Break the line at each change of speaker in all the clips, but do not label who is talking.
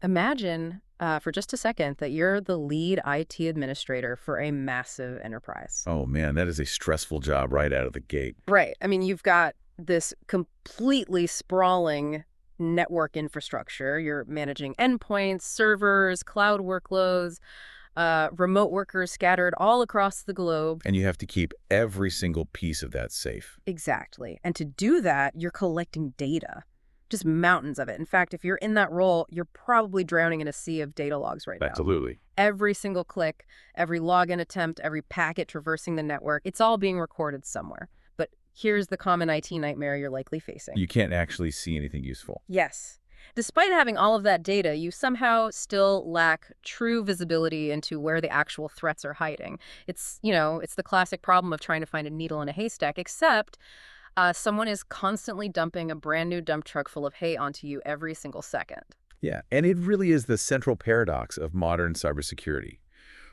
Imagine for just a second that you're the lead IT administrator for a massive enterprise.
Oh man, that is a stressful job right out of the gate.
Right. I mean, you've got this completely sprawling network infrastructure. You're managing endpoints, servers, cloud workloads, remote workers scattered all across the globe.
And you have to keep every single piece of that safe.
Exactly. And to do that, you're collecting data, just mountains of it. In fact, if you're in that role, you're probably drowning in a sea of data logs right now.
Absolutely.
Every single click, every login attempt, every packet traversing the network, it's all being recorded somewhere. But here's the common IT nightmare you're likely facing.
You can't actually see anything useful.
Yes. Despite having all of that data, you somehow still lack true visibility into where the actual threats are hiding. It's the classic problem of trying to find a needle in a haystack, except someone is constantly dumping a brand new dump truck full of hay onto you every single second.
Yeah, and it really is the central paradox of modern cybersecurity.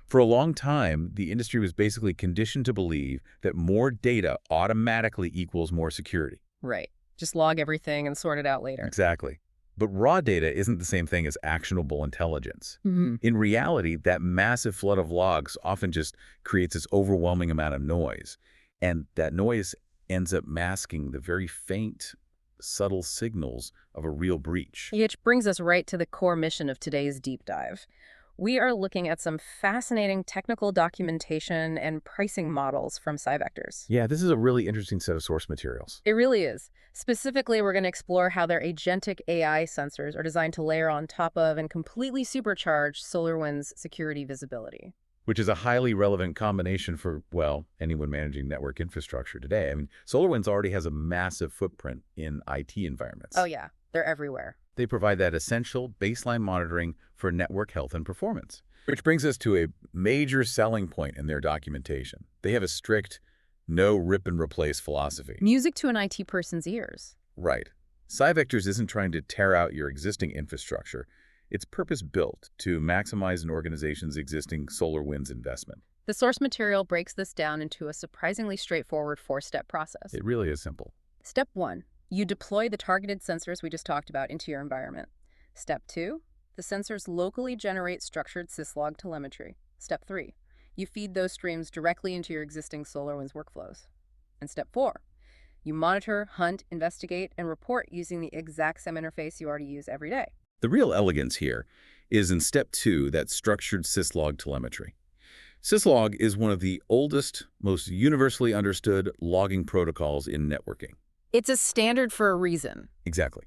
For a long time, the industry was basically conditioned to believe that more data automatically equals more security.
Right. Just log everything and sort it out later.
Exactly. But raw data isn't the same thing as actionable intelligence. In reality, that massive flood of logs often just creates this overwhelming amount of noise. And that noise ends up masking the very faint, subtle signals of a real breach.
Which brings us right to the core mission of today's deep dive. We are looking at some fascinating technical documentation and pricing models from CyVectors.
Yeah, this is a really interesting set of source materials.
It really is. Specifically, we're going to explore how their agentic AI sensors are designed to layer on top of and completely supercharge SolarWinds security visibility.
Which is a highly relevant combination for, well, anyone managing network infrastructure today. I mean, SolarWinds already has a massive footprint in IT environments.
Oh yeah, they're everywhere.
They provide that essential baseline monitoring for network health and performance. Which brings us to a major selling point in their documentation. They have a strict no rip and replace philosophy.
Music to an IT person's ears.
Right. CyVectors isn't trying to tear out your existing infrastructure. It's purpose-built to maximize an organization's existing SolarWinds investment.
The source material breaks this down into a surprisingly straightforward 4-step process.
It really is simple.
Step 1. You deploy the targeted sensors we just talked about into your environment. Step 2. The sensors locally generate structured syslog telemetry. Step 3. You feed those streams directly into your existing SolarWinds workflows. And Step 4. You monitor, hunt, investigate, and report using the exact same interface you already use every day.
The real elegance here is in Step 2, that structured syslog telemetry. Syslog is one of the oldest, most universally understood logging protocols in networking.
It's a standard for a reason.
Exactly.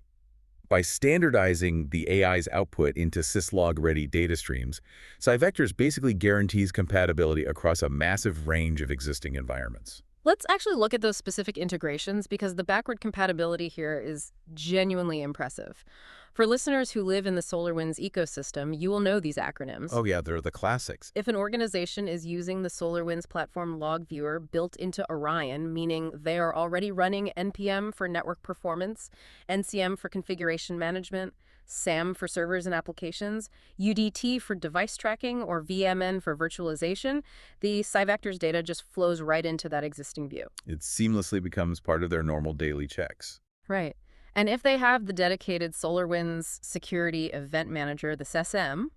By standardizing the AI's output into syslog-ready data streams, CyVectors basically guarantees compatibility across a massive range of existing environments.
Let's actually look at those specific integrations because the backward compatibility here is genuinely impressive. For listeners who live in the SolarWinds ecosystem, you will know these acronyms.
Oh yeah, they're the classics.
If an organization is using the SolarWinds platform log viewer built into Orion, meaning they are already running NPM for network performance, NCM for configuration management, SAM for servers and applications, UDT for device tracking, or VMN for virtualization, the CyVectors data just flows right into that existing view.
It seamlessly becomes part of their normal daily checks.
Right. And if they have the dedicated SolarWinds Security Event Manager, the SSM,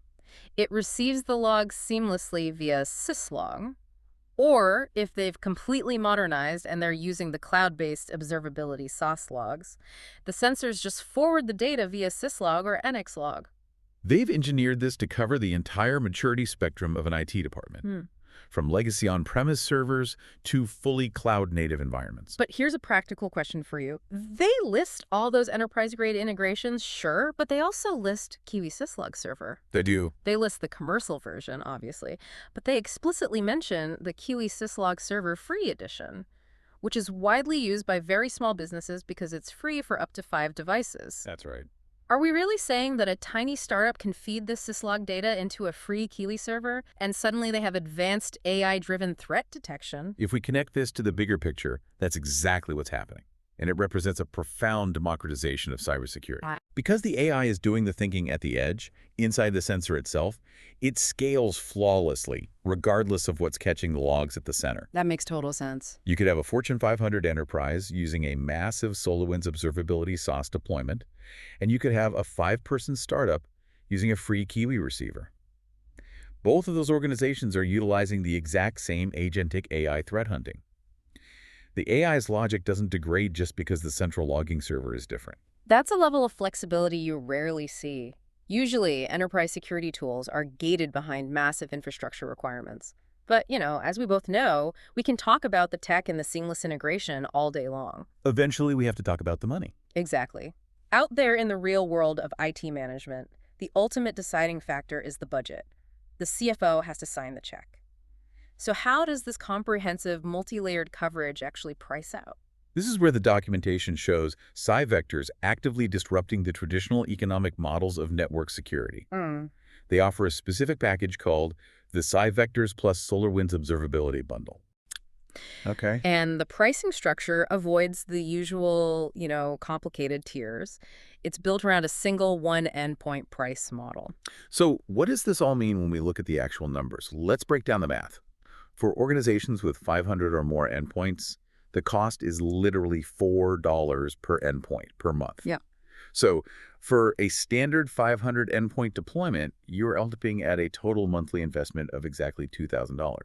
it receives the logs seamlessly via syslog. Or if they've completely modernized and they're using the cloud-based observability SaaS logs, the sensors just forward the data via syslog or nxlog.
They've engineered this to cover the entire maturity spectrum of an IT department, from legacy on-premise servers to fully cloud-native environments.
But here's a practical question for you. They list all those enterprise-grade integrations, sure, but they also list Kiwi Syslog Server.
They do.
They list the commercial version, obviously, but they explicitly mention the Kiwi Syslog Server Free Edition, which is widely used by very small businesses because it's free for up to 5 devices.
That's right.
Are we really saying that a tiny startup can feed this syslog data into a free Kiwi server and suddenly they have advanced AI-driven threat detection?
If we connect this to the bigger picture, that's exactly what's happening. And it represents a profound democratization of cybersecurity. Because the AI is doing the thinking at the edge, inside the sensor itself, it scales flawlessly, regardless of what's catching the logs at the center.
That makes total sense.
You could have a Fortune 500 enterprise using a massive SolarWinds observability SaaS deployment, and you could have a 5-person startup using a free Kiwi receiver. Both of those organizations are utilizing the exact same agentic AI threat hunting. The AI's logic doesn't degrade just because the central logging server is different.
That's a level of flexibility you rarely see. Usually, enterprise security tools are gated behind massive infrastructure requirements. But, as we both know, we can talk about the tech and the seamless integration all day long.
Eventually, we have to talk about the money.
Exactly. Out there in the real world of IT management, the ultimate deciding factor is the budget. The CFO has to sign the check. So how does this comprehensive, multi-layered coverage actually price out?
This is where the documentation shows CyVectors actively disrupting the traditional economic models of network security. They offer a specific package called the CyVectors plus SolarWinds Observability Bundle. Okay.
And the pricing structure avoids the usual, complicated tiers. It's built around a single one endpoint price model.
So what does this all mean when we look at the actual numbers? Let's break down the math. For organizations with 500 or more endpoints, the cost is literally $4 per endpoint per month.
Yeah.
So for a standard 500 endpoint deployment, you're looking at a total monthly investment of exactly $2,000.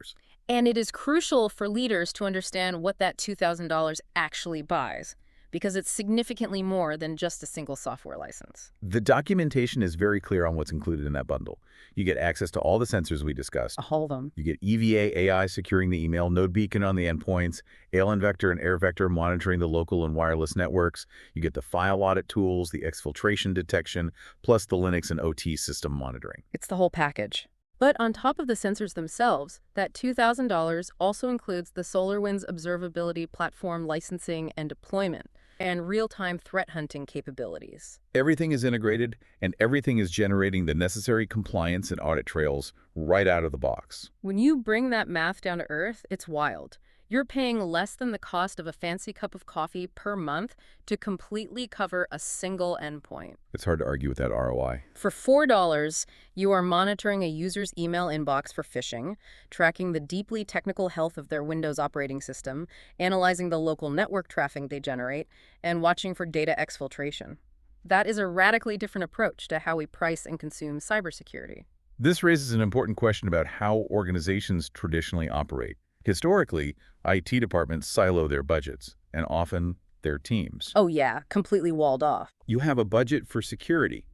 And it is crucial for leaders to understand what that $2,000 actually buys, because it's significantly more than just a single software license.
The documentation is very clear on what's included in that bundle. You get access to all the sensors we discussed.
All of them.
You get EVA AI securing the email, node beacon on the endpoints, ALN vector and air vector monitoring the local and wireless networks. You get the file audit tools, the exfiltration detection, plus the Linux and OT system monitoring.
It's the whole package. But on top of the sensors themselves, that $2,000 also includes the SolarWinds Observability Platform licensing and deployment, and real-time threat hunting capabilities.
Everything is integrated, and everything is generating the necessary compliance and audit trails right out of the box.
When you bring that math down to earth, it's wild. You're paying less than the cost of a fancy cup of coffee per month to completely cover a single endpoint.
It's hard to argue with that ROI.
For $4, you are monitoring a user's email inbox for phishing, tracking the deeply technical health of their Windows operating system, analyzing the local network traffic they generate, and watching for data exfiltration. That is a radically different approach to how we price and consume cybersecurity.
This raises an important question about how organizations traditionally operate. Historically, IT departments silo their budgets, and often their teams.
Oh yeah, completely walled off.
You have a budget for security,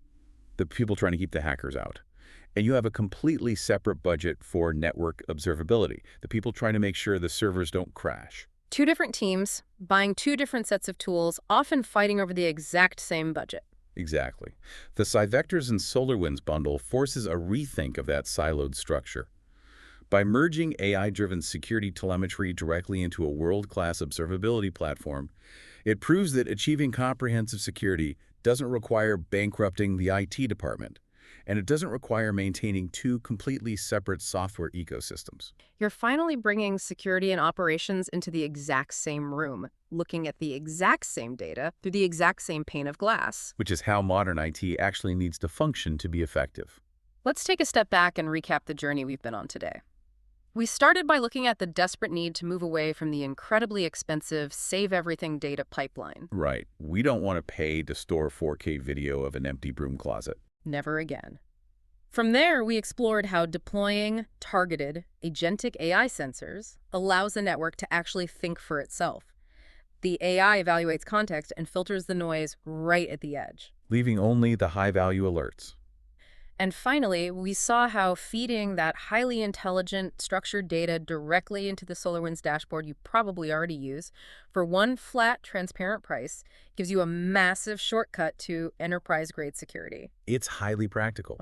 the people trying to keep the hackers out. And you have a completely separate budget for network observability, the people trying to make sure the servers don't crash.
Two different teams, buying two different sets of tools, often fighting over the exact same budget.
Exactly. The CyVectors and SolarWinds bundle forces a rethink of that siloed structure. By merging AI-driven security telemetry directly into a world-class observability platform, it proves that achieving comprehensive security doesn't require bankrupting the IT department, and it doesn't require maintaining two completely separate software ecosystems.
You're finally bringing security and operations into the exact same room, looking at the exact same data through the exact same pane of glass.
Which is how modern IT actually needs to function to be effective.
Let's take a step back and recap the journey we've been on today. We started by looking at the desperate need to move away from the incredibly expensive save-everything data pipeline.
Right. We don't want to pay to store 4K video of an empty broom closet.
Never again. From there, we explored how deploying targeted, agentic AI sensors allows the network to actually think for itself. The AI evaluates context and filters the noise right at the edge.
Leaving only the high-value alerts.
And finally, we saw how feeding that highly intelligent, structured data directly into the SolarWinds dashboard you probably already use for one flat, transparent price gives you a massive shortcut to enterprise-grade security.
It's highly practical.